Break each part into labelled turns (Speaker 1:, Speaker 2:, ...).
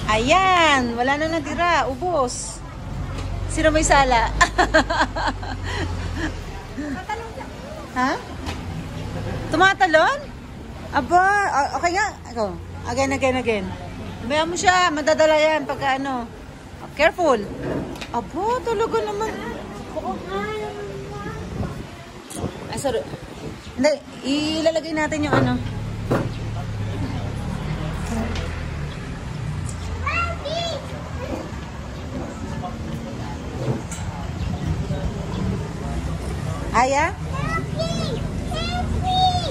Speaker 1: Ayan, wala na natira. Ubos. Sino may sala? Ha? Tumatalon? Aba, okay nga. Ako. Again. Bayan mo siya, madadala yan pagka ano. Careful. Aba, talaga naman. Ay, sorry. Hindi, ilalagay natin yung ano. Aya?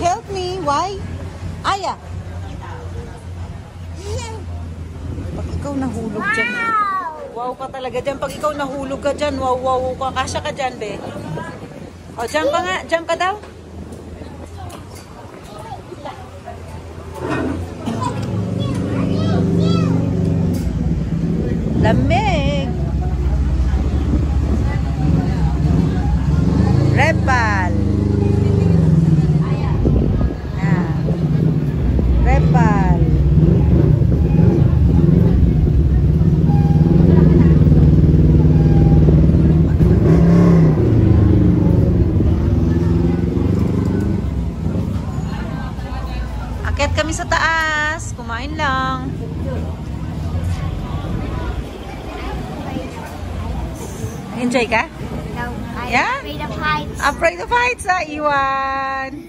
Speaker 1: Help me. Why? Aya? Pag ikaw nahulog dyan, wow ka talaga dyan. Pag ikaw nahulog ka dyan, wow ka. Kasya ka dyan, be. O, jump ka nga. Jump ka daw. Lamig. Repal. Repal. Akyat kami sa taas. Kumain lang. Enjoy ka?
Speaker 2: No, I'm
Speaker 1: Yeah?
Speaker 2: afraid of heights.
Speaker 1: Afraid of heights, Iwan.